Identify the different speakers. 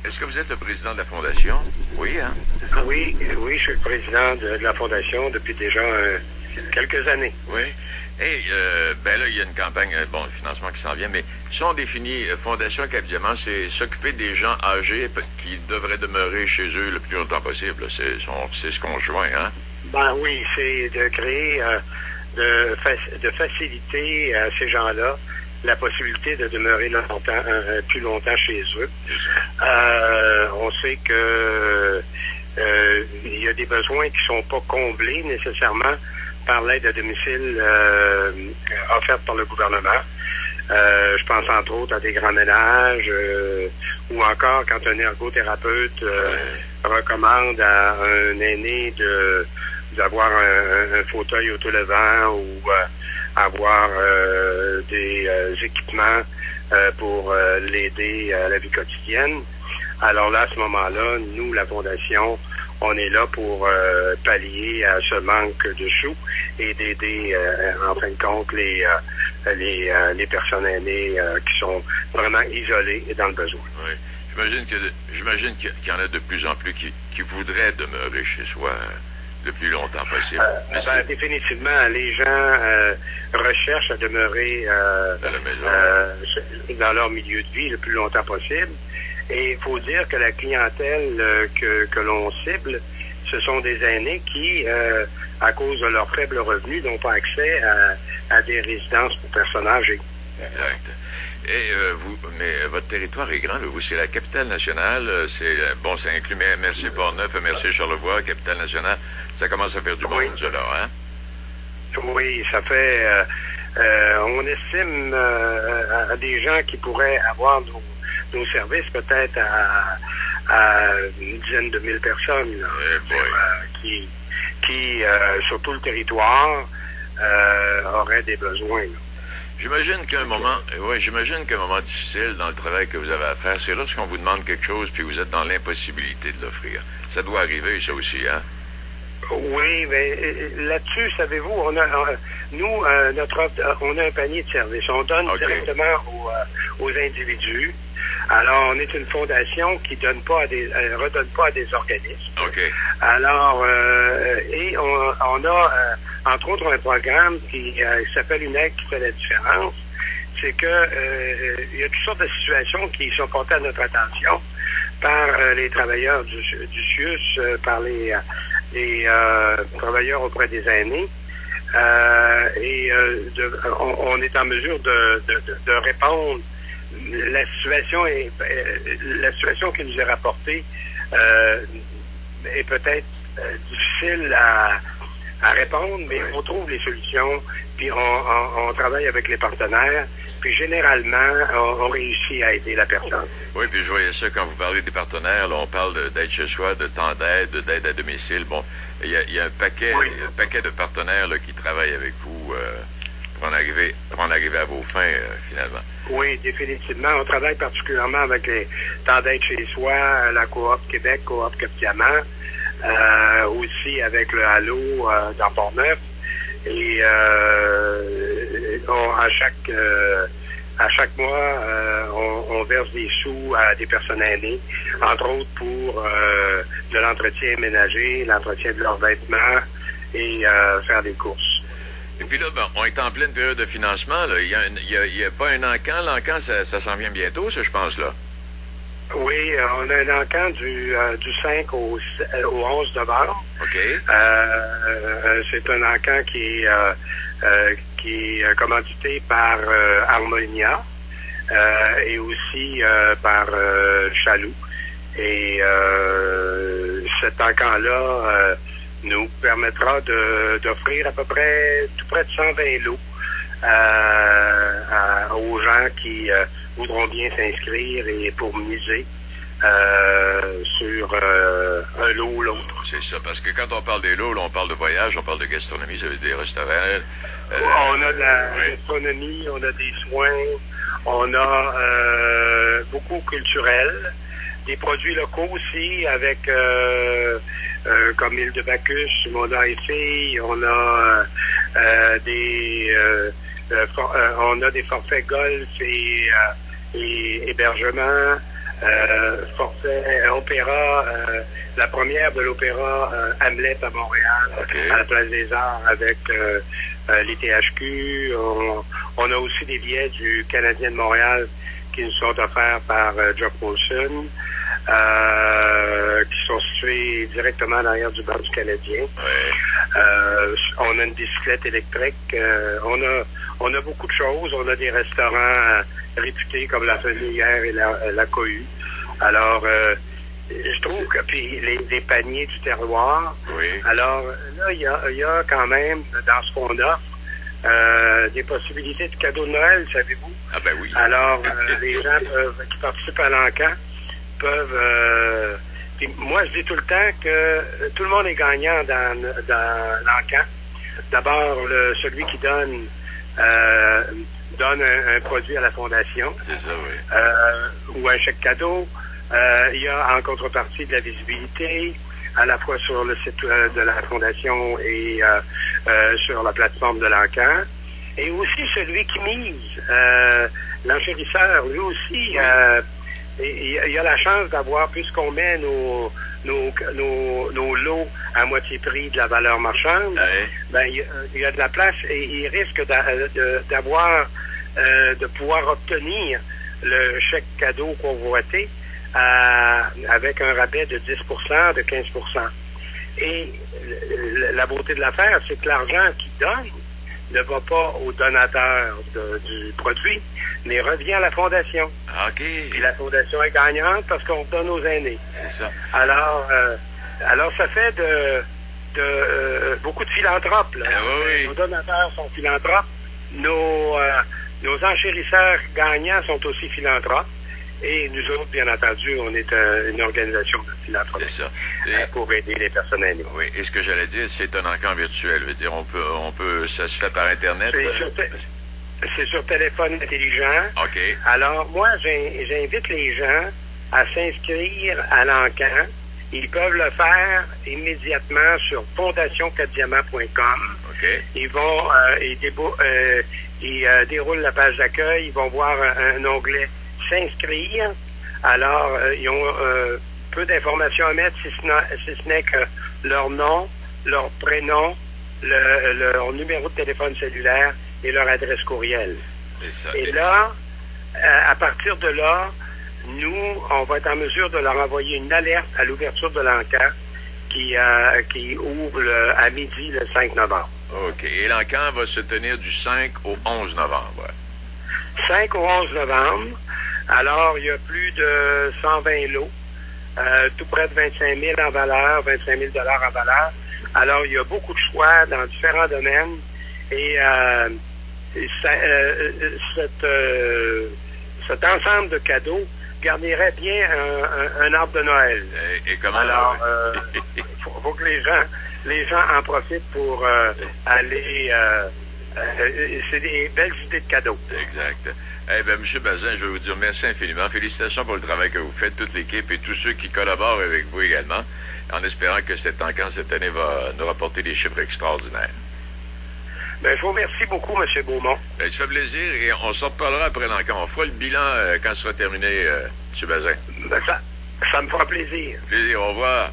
Speaker 1: Est-ce que vous êtes le président de la Fondation? Oui, hein? C'est ça?
Speaker 2: Oui, je suis le président de la Fondation depuis déjà quelques années.
Speaker 1: Oui. Hey, ben là, il y a une campagne, bon, le financement qui s'en vient, mais si on définit Fondation Cap-Diamant, c'est s'occuper des gens âgés qui devraient demeurer chez eux le plus longtemps possible. C'est ce qu'on joint, hein?
Speaker 2: Ben oui, c'est de créer, de faciliter à ces gens-là la possibilité de demeurer plus longtemps chez eux. On sait que il y a des besoins qui sont pas comblés nécessairement par l'aide à domicile offerte par le gouvernement. Je pense entre autres à des grands ménages ou encore quand un ergothérapeute recommande à un aîné d'avoir un fauteuil autolevant ou avoir des équipements pour l'aider à la vie quotidienne. Alors là, à ce moment-là, nous, la Fondation, on est là pour pallier à ce manque de sous et d'aider, en fin de compte, les personnes aînées qui sont vraiment isolées et dans le besoin.
Speaker 1: Oui. J'imagine qu'il y en a de plus en plus qui voudraient demeurer chez soi le plus longtemps possible.
Speaker 2: Définitivement, les gens recherchent à demeurer
Speaker 1: dans la maison,
Speaker 2: dans leur milieu de vie le plus longtemps possible. Et il faut dire que la clientèle que l'on cible, ce sont des aînés qui, à cause de leurs faibles revenus, n'ont pas accès à des résidences pour personnes âgées.
Speaker 1: Exact. Et mais votre territoire est grand, là. Vous, c'est la capitale nationale, ça inclut MRC Portneuf, MRC Charlevoix, capitale nationale. Ça commence à faire du monde, ça, là, hein?
Speaker 2: Oui, ça fait... on estime à des gens qui pourraient avoir nos services peut-être à une dizaine de mille personnes là, qui sur tout le territoire auraient des besoins. Là.
Speaker 1: J'imagine qu'un moment difficile dans le travail que vous avez à faire, c'est lorsqu'on vous demande quelque chose puis vous êtes dans l'impossibilité de l'offrir. Ça doit arriver, ça aussi, hein?
Speaker 2: Oui, mais là-dessus, savez-vous, on a un panier de services. On donne directement aux individus. Alors, on est une fondation qui redonne pas à des organismes.
Speaker 1: Okay.
Speaker 2: Alors, et on a entre autres un programme qui s'appelle Une aide qui fait la différence. C'est que il y a toutes sortes de situations qui sont portées à notre attention par les travailleurs du CIUS, par les travailleurs auprès des aînés. On est en mesure de répondre. La situation qui nous est rapportée est peut-être difficile à répondre, mais on trouve les solutions, puis on travaille avec les partenaires, puis généralement, on réussit à aider la personne.
Speaker 1: Oui, puis je voyais ça quand vous parlez des partenaires, là, on parle d'aide chez soi, de temps d'aide, d'aide à domicile. Bon, il y a un paquet de partenaires là, qui travaillent avec vous pour en arriver à vos fins, finalement.
Speaker 2: Oui, définitivement. On travaille particulièrement avec les temps d'aide chez soi, la Coop Québec, Coop Cap-Diamant, aussi avec le Halo dans Portneuf. Et à chaque mois, on verse des sous à des personnes aînées, entre autres pour de l'entretien ménager, l'entretien de leurs vêtements et faire des courses.
Speaker 1: Et puis là, on est en pleine période de financement. Là. Il y a pas un encan. L'encan, ça s'en vient bientôt, ça, je pense, là.
Speaker 2: Oui, on a un encan du 5 au 11 novembre.
Speaker 1: OK.
Speaker 2: C'est un encan qui est commandité par Harmonia et aussi par Chaloux. Et cet encan-là nous permettra d'offrir à peu près tout près de 120 lots aux gens qui voudront bien s'inscrire et pour miser sur un lot ou l'autre.
Speaker 1: C'est ça, parce que quand on parle des lots, là, on parle de voyage, on parle de gastronomie, ça veut dire des restaurants.
Speaker 2: On a de la gastronomie, on a des soins, on a beaucoup culturel, des produits locaux aussi avec comme l'île de Bacchus, Mona et Filles, on a des forfaits golf et hébergement. forfait opéra, la première de l'opéra Hamlet à Montréal,
Speaker 1: Okay.
Speaker 2: à la Place des Arts avec l'ITHQ. On a aussi des billets du Canadien de Montréal qui nous sont offerts par Jeff Wilson, qui sont situés directement derrière du bar du Canadien.
Speaker 1: Ouais.
Speaker 2: On a une bicyclette électrique. On a beaucoup de choses. On a des restaurants réputés comme la Fenilière et la Cohue. Alors, je trouve que puis les paniers du terroir.
Speaker 1: Oui.
Speaker 2: Alors, là, il y a quand même, dans ce qu'on offre, des possibilités de cadeaux de Noël, savez-vous?
Speaker 1: Ah ben oui.
Speaker 2: Alors, les gens qui participent à l'encan peuvent... puis moi, je dis tout le temps que tout le monde est gagnant dans l'encan. D'abord, celui qui donne un produit à la fondation.
Speaker 1: C'est ça, oui.
Speaker 2: Ou un chèque cadeau. Il y a en contrepartie de la visibilité, à la fois sur le site de la Fondation et sur la plateforme de l'encan. Et aussi celui qui mise, l'enchérisseur, lui aussi, il a la chance d'avoir, puisqu'on met nos lots à moitié prix de la valeur marchande,
Speaker 1: Ouais.
Speaker 2: ben, il y a de la place et il risque d'avoir, de pouvoir obtenir le chèque cadeau convoité avec un rabais de 10%, de 15%. Et la beauté de l'affaire, c'est que l'argent qu'il donne ne va pas au donateur du produit, mais revient à la Fondation.
Speaker 1: Ah, OK.
Speaker 2: Puis la Fondation est gagnante parce qu'on donne aux aînés.
Speaker 1: C'est ça.
Speaker 2: Alors ça fait beaucoup de philanthropes. Là.
Speaker 1: Oui.
Speaker 2: Nos donateurs sont philanthropes. Nos enchérisseurs gagnants sont aussi philanthropes. Et nous autres, bien entendu, on est une organisation de philanthropie.
Speaker 1: C'est ça.
Speaker 2: Pour aider les personnes aînées.
Speaker 1: Oui, et ce que j'allais dire, c'est un encan virtuel. Je veux dire, ça se fait par Internet.
Speaker 2: C'est sur téléphone intelligent.
Speaker 1: OK.
Speaker 2: Alors, moi, j'invite les gens à s'inscrire à l'encan. Ils peuvent le faire immédiatement sur fondationcadiamant.com.
Speaker 1: OK.
Speaker 2: Ils vont, ils déroulent la page d'accueil. Ils vont voir un onglet s'inscrire. Alors, ils ont peu d'informations à mettre, si ce n'est que leur nom, leur prénom, leur numéro de téléphone cellulaire et leur adresse courriel.
Speaker 1: Ça.
Speaker 2: Et là, à partir de là, nous, on va être en mesure de leur envoyer une alerte à l'ouverture de l'encan qui ouvre à midi le 5 novembre.
Speaker 1: OK. Et l'encan va se tenir du 5 au 11 novembre.
Speaker 2: 5 au 11 novembre. Alors, il y a plus de 120 lots, tout près de 25 000 en valeur, 25 000 en valeur. Alors, il y a beaucoup de choix dans différents domaines et cet ensemble de cadeaux garnirait bien un arbre de Noël.
Speaker 1: Et comment...
Speaker 2: Alors, faut que les gens en profitent pour aller... c'est des belles idées de cadeaux.
Speaker 1: Exact. Eh bien, M. Bazin, je veux vous dire merci infiniment. Félicitations pour le travail que vous faites, toute l'équipe et tous ceux qui collaborent avec vous également, en espérant que cet encan cette année va nous rapporter des chiffres extraordinaires.
Speaker 2: Ben, je vous remercie beaucoup, M. Beaumont.
Speaker 1: Ben, ça fait plaisir et on s'en reparlera après l'encan. On fera le bilan quand ce sera terminé, M. Bazin.
Speaker 2: Ben, ça me fera plaisir.
Speaker 1: Plaisir, au revoir.